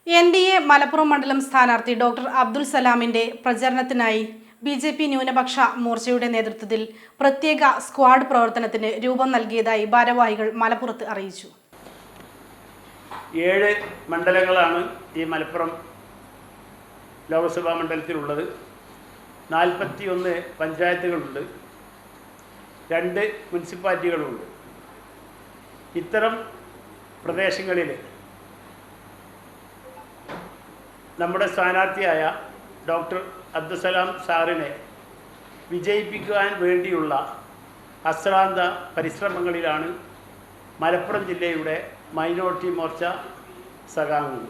NDA Malappuram മണ്ഡലം സ്ഥാനാർത്ഥി doctor Abdul സലാമിന്റെ പ്രചരണത്തിനായി BJP ന്യൂനപക്ഷ മോർച്ചയുടെ നേതൃത്വത്തിൽ പ്രത്യേക സ്ക്വാഡ് പ്രവർത്തനത്തിന് രൂപം നൽകിയതായി ഭാരവാഹികൾ മലപ്പുറത്ത് അറിയിച്ചു. 7 മണ്ഡലങ്ങളാണ് ഈ മലപ്പുറം ലോക്സഭാ മണ്ഡലത്തിലുള്ളത്. 41 പഞ്ചായത്തുകളുണ്ട്, 2 മുനിസിപ്പാലിറ്റികളുണ്ട്. ഇത്തരം പ്രദേശങ്ങളിൽ നമ്മുടെ സ്ഥാനാർത്ഥിയായ ഡോക്ടർ അബ്ദുസലാം സാറിനെ വിജയിപ്പിക്കുവാൻ വേണ്ടിയുള്ള അശ്രാന്ത പരിശ്രമങ്ങളിലാണ് മലപ്പുറം ജില്ലയുടെ മൈനോറിറ്റി മോർച്ച സഖാംഗങ്ങൾ.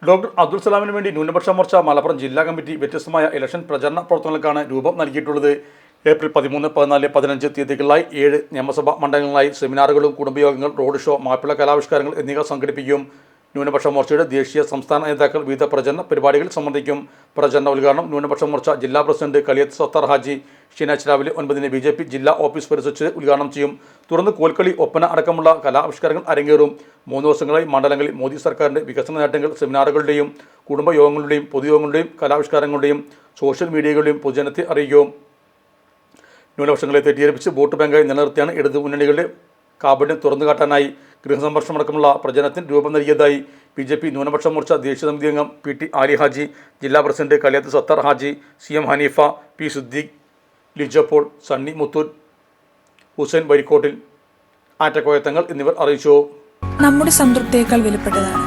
ഡോക്ടർ അബ്ദുൽ സലാമിന് വേണ്ടി ന്യൂനപക്ഷ മോർച്ച മലപ്പുറം ജില്ലാ കമ്മിറ്റി വ്യത്യസ്തമായ ഇലക്ഷൻ പ്രചരണ പ്രവർത്തനങ്ങൾക്കാണ് രൂപം നൽകിയിട്ടുള്ളത്. ഏപ്രിൽ 13, 14, 15 തീയതികളിലായി 7 നിയമസഭാ മണ്ഡലങ്ങളിലായി സെമിനാറുകളും കുടുംബയോഗങ്ങൾ, റോഡ് ഷോ, മാപ്പിള കലാവിഷ്കാരങ്ങൾ എന്നിവ സംഘടിപ്പിക്കും. ന്യൂനപക്ഷ മോർച്ചയുടെ ദേശീയ സംസ്ഥാന നേതാക്കൾ വിവിധ പ്രചരണ പരിപാടികളിൽ സംബന്ധിക്കും. പ്രചരണ ഉദ്ഘാടനം ന്യൂനപക്ഷ മോർച്ച ജില്ലാ പ്രസിഡന്റ് കളിയത്ത് സത്താർ ഹാജി ശനിയാഴ്ച രാവിലെ 9-ന് BJP ജില്ലാ ഓഫീസ് പരിസരിച്ച് ഉദ്ഘാടനം ചെയ്യും. തുടർന്ന് കോൽക്കളി, ഒപ്പന അടക്കമുള്ള കലാവിഷ്കാരങ്ങൾ അരങ്ങേറും. 3 ദിവസങ്ങളായി മണ്ഡലങ്ങളിൽ മോദി സർക്കാരിൻ്റെ വികസന നേട്ടങ്ങൾ, സെമിനാറുകളുടെയും കുടുംബയോഗങ്ങളുടെയും പൊതുയോഗങ്ങളുടെയും കലാവിഷ്കാരങ്ങളുടെയും സോഷ്യൽ മീഡിയകളുടെയും പൊതുജനത്തെ അറിയിക്കും. ന്യൂനപക്ഷങ്ങളെ തെറ്റിദ്ധരിപ്പിച്ച് വോട്ട് ബാങ്കായി നിലനിർത്തിയാണ് ഇടതു മുന്നണികളുടെ കാപട്യം തുറന്നുകാട്ടാനായി ഗൃഹസംരക്ഷണമടക്കമുള്ള പ്രചരണത്തിന് രൂപം നൽകിയതായി BJP ന്യൂനപക്ഷ മോർച്ച ദേശീയ സമിതി അംഗം PT ആലി ഹാജി, ജില്ലാ president Kaliyath Sathar Haji, CM Haneefa, P Siddique, ലിജപ്പോൾ, സണ്ണി മുത്തൂർ, ഹുസൈൻ വരിക്കോട്ടിൽ, ആറ്റക്കോയത്തങ്ങൾ എന്നിവർ അറിയിച്ചു. നമ്മുടെ സംതൃപ്തിയേക്കാൾ വിലപ്പെട്ടതാണ്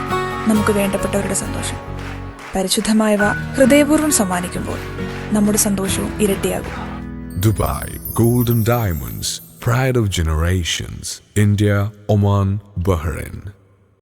നമുക്ക് വേണ്ടപ്പെട്ടവരുടെ സന്തോഷം. പരിശുദ്ധമായവ ഹൃദയപൂർവ്വം സമ്മാനിക്കുമ്പോൾ നമ്മുടെ സന്തോഷവും ഇരട്ടിയാകും. Dubai Golden Diamonds, pride of generations. India, Oman, Bahrain.